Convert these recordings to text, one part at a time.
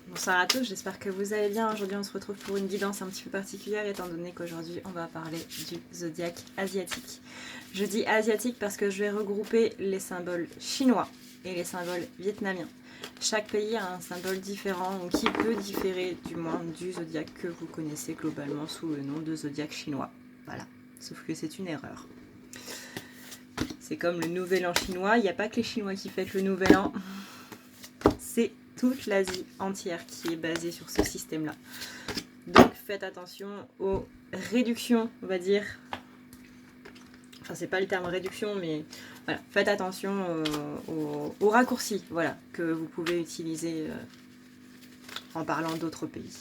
Bonsoir à tous, j'espère que vous allez bien. Aujourd'hui on se retrouve pour une guidance un petit peu particulière étant donné qu'aujourd'hui on va parler du zodiaque asiatique. Je dis asiatique parce que je vais regrouper les symboles chinois et les symboles vietnamiens. Chaque pays a un symbole différent ou qui peut différer du moins du zodiaque que vous connaissez globalement sous le nom de zodiaque chinois. Voilà, sauf que c'est une erreur. C'est comme le nouvel an chinois, il n'y a pas que les Chinois qui fêtent le nouvel an, c'est toute l'Asie entière qui est basée sur ce système-là. Donc faites attention aux réductions, on va dire. Enfin, c'est pas le terme réduction, mais voilà, faites attention aux raccourcis, voilà, que vous pouvez utiliser en parlant d'autres pays.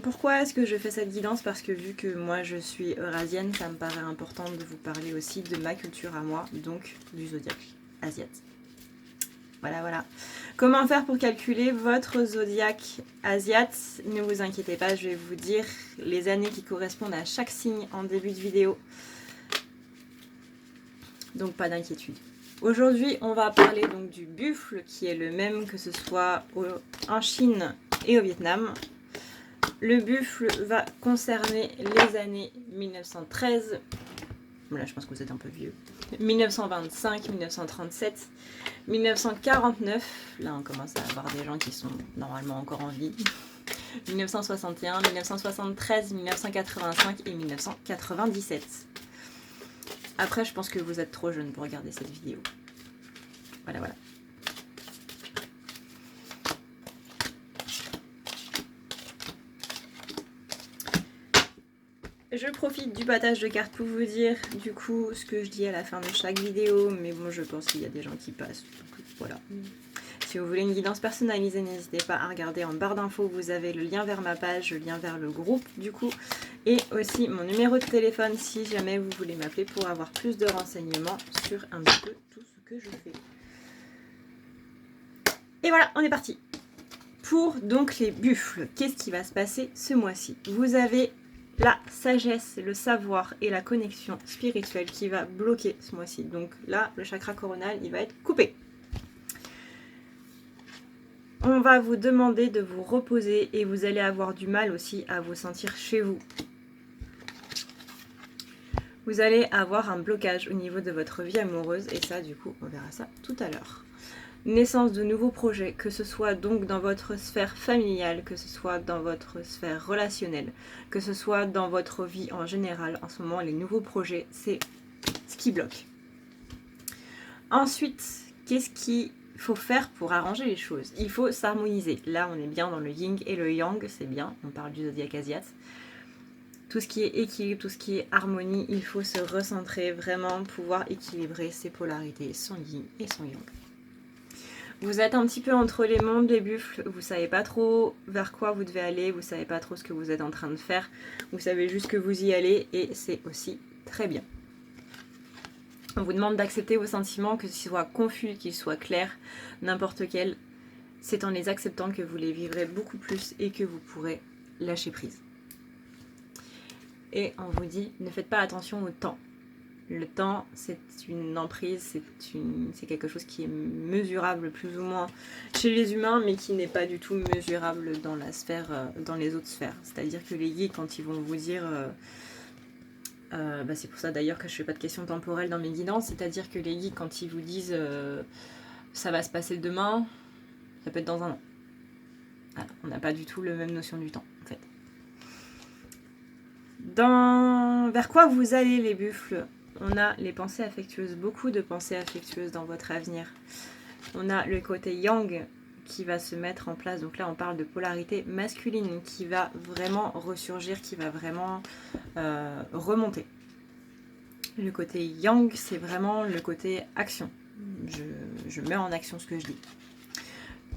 Pourquoi est-ce que je fais cette guidance? Parce que vu que moi je suis eurasienne, ça me paraît important de vous parler aussi de ma culture à moi, donc du zodiaque asiatique. Voilà. Comment faire pour calculer votre zodiaque asiate? Ne vous inquiétez pas, je vais vous dire les années qui correspondent à chaque signe en début de vidéo. Donc pas d'inquiétude. Aujourd'hui, on va parler donc du buffle qui est le même que ce soit en Chine et au Vietnam. Le buffle va concerner les années 1913. Voilà, je pense que vous êtes un peu vieux. 1925, 1937, 1949. Là, on commence à avoir des gens qui sont normalement encore en vie. 1961, 1973, 1985 et 1997. Après, je pense que vous êtes trop jeune pour regarder cette vidéo. Voilà. Je profite du partage de cartes pour vous dire du coup ce que je dis à la fin de chaque vidéo, mais bon, je pense qu'il y a des gens qui passent. Donc, voilà. Si vous voulez une guidance personnalisée, n'hésitez pas à regarder en barre d'infos, vous avez le lien vers ma page, le lien vers le groupe du coup, et aussi mon numéro de téléphone si jamais vous voulez m'appeler pour avoir plus de renseignements sur un petit peu tout ce que je fais. Et voilà, on est parti. Pour donc les buffles, qu'est-ce qui va se passer ce mois-ci? Vous avez la sagesse, le savoir et la connexion spirituelle qui va bloquer ce mois-ci. Donc là, le chakra coronal, il va être coupé. On va vous demander de vous reposer et vous allez avoir du mal aussi à vous sentir chez vous. Vous allez avoir un blocage au niveau de votre vie amoureuse et ça, du coup, on verra ça tout à l'heure. Naissance de nouveaux projets, que ce soit donc dans votre sphère familiale, que ce soit dans votre sphère relationnelle, que ce soit dans votre vie en général. En ce moment, les nouveaux projets, c'est ce qui bloque. Ensuite, qu'est-ce qu'il faut faire pour arranger les choses? Il faut s'harmoniser. Là, on est bien dans le yin et le yang, c'est bien, on parle du zodiaque asiate. Tout ce qui est équilibre, tout ce qui est harmonie, il faut se recentrer, vraiment pouvoir équilibrer ses polarités, son yin et son yang. Vous êtes un petit peu entre les mondes, les buffles, vous savez pas trop vers quoi vous devez aller, vous savez pas trop ce que vous êtes en train de faire, vous savez juste que vous y allez et c'est aussi très bien. On vous demande d'accepter vos sentiments, que ce soit confus, qu'ils soient clairs, n'importe quel. C'est en les acceptant que vous les vivrez beaucoup plus et que vous pourrez lâcher prise. Et on vous dit, ne faites pas attention au temps. Le temps, c'est une emprise, c'est quelque chose qui est mesurable plus ou moins chez les humains, mais qui n'est pas du tout mesurable dans la sphère, dans les autres sphères. C'est-à-dire que les guides, quand ils vont vous dire, c'est pour ça d'ailleurs que je ne fais pas de questions temporelles dans mes guidances, c'est-à-dire que les guides, quand ils vous disent ça va se passer demain, ça peut être dans un an. Voilà, on n'a pas du tout la même notion du temps, en fait. Vers quoi vous allez les buffles? On a les pensées affectueuses, beaucoup de pensées affectueuses dans votre avenir. On a le côté yang qui va se mettre en place. Donc là, on parle de polarité masculine qui va vraiment ressurgir, qui va vraiment remonter. Le côté yang, c'est vraiment le côté action. Je mets en action ce que je dis.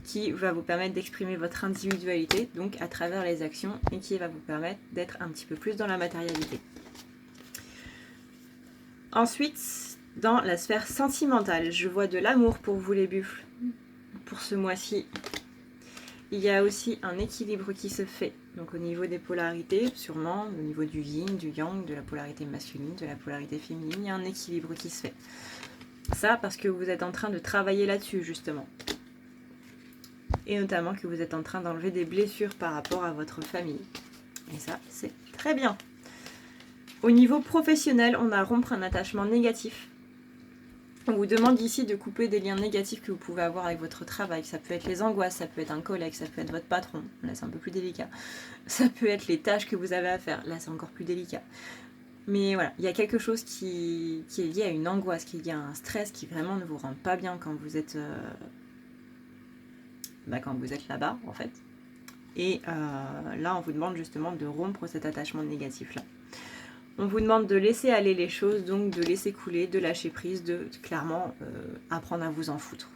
Qui va vous permettre d'exprimer votre individualité, donc à travers les actions, et qui va vous permettre d'être un petit peu plus dans la matérialité. Ensuite, dans la sphère sentimentale, je vois de l'amour pour vous les buffles, pour ce mois-ci. Il y a aussi un équilibre qui se fait, donc au niveau des polarités, sûrement, au niveau du yin, du yang, de la polarité masculine, de la polarité féminine, il y a un équilibre qui se fait. Ça parce que vous êtes en train de travailler là-dessus, justement. et notamment que vous êtes en train d'enlever des blessures par rapport à votre famille. Et ça, c'est très bien. Au niveau professionnel, on a rompre un attachement négatif. On vous demande ici de couper des liens négatifs que vous pouvez avoir avec votre travail. Ça peut être les angoisses, ça peut être un collègue, ça peut être votre patron. Là, c'est un peu plus délicat. Ça peut être les tâches que vous avez à faire. Là, c'est encore plus délicat. Mais voilà, il y a quelque chose qui est lié à une angoisse, qui est lié à un stress qui vraiment ne vous rend pas bien quand vous êtes, là-bas, en fait. Et là, on vous demande justement de rompre cet attachement négatif-là. On vous demande de laisser aller les choses, donc de laisser couler, de lâcher prise, de clairement apprendre à vous en foutre,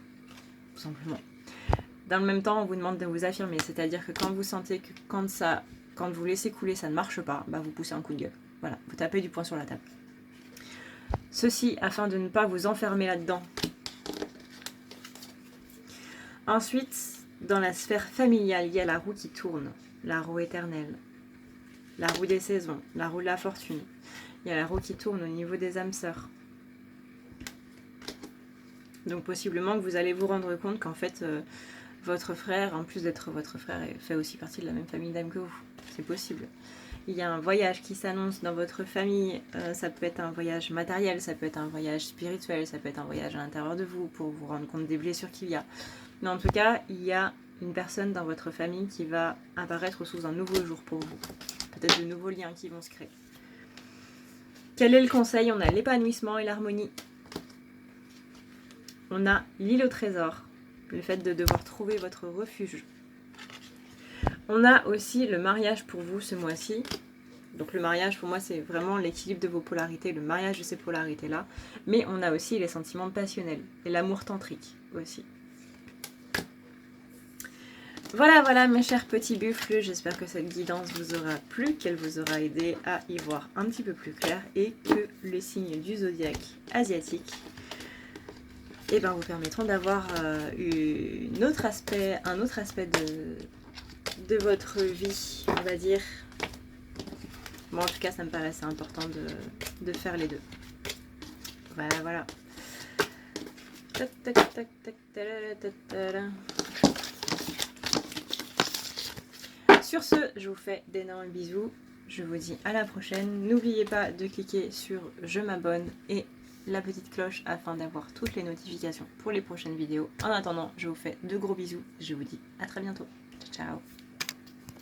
tout simplement. Dans le même temps, on vous demande de vous affirmer, c'est-à-dire que quand vous sentez que quand vous laissez couler, ça ne marche pas, bah vous poussez un coup de gueule. Voilà, vous tapez du poing sur la table. Ceci afin de ne pas vous enfermer là-dedans. Ensuite, dans la sphère familiale, il y a la roue qui tourne, la roue éternelle, la roue des saisons, la roue de la fortune. Il y a la roue qui tourne au niveau des âmes sœurs. Donc possiblement que vous allez vous rendre compte qu'en fait, votre frère, en plus d'être votre frère, fait aussi partie de la même famille d'âmes que vous. C'est possible. Il y a un voyage qui s'annonce dans votre famille. Ça peut être un voyage matériel, ça peut être un voyage spirituel, ça peut être un voyage à l'intérieur de vous pour vous rendre compte des blessures qu'il y a. Mais en tout cas, il y a une personne dans votre famille qui va apparaître sous un nouveau jour pour vous. Peut-être de nouveaux liens qui vont se créer. Quel est le conseil? On a l'épanouissement et l'harmonie. On a l'île au trésor, le fait de devoir trouver votre refuge. On a aussi le mariage pour vous ce mois-ci. Donc le mariage pour moi c'est vraiment l'équilibre de vos polarités, le mariage de ces polarités-là. Mais on a aussi les sentiments passionnels et l'amour tantrique aussi. Voilà mes chers petits buffles, j'espère que cette guidance vous aura plu, qu'elle vous aura aidé à y voir un petit peu plus clair et que les signes du zodiaque asiatique vous permettront d'avoir un autre aspect de votre vie, on va dire. Bon, en tout cas, ça me paraissait important de faire les deux. Voilà. Sur ce, je vous fais d'énormes bisous. Je vous dis à la prochaine. N'oubliez pas de cliquer sur je m'abonne et la petite cloche afin d'avoir toutes les notifications pour les prochaines vidéos. En attendant, je vous fais de gros bisous. Je vous dis à très bientôt. Ciao.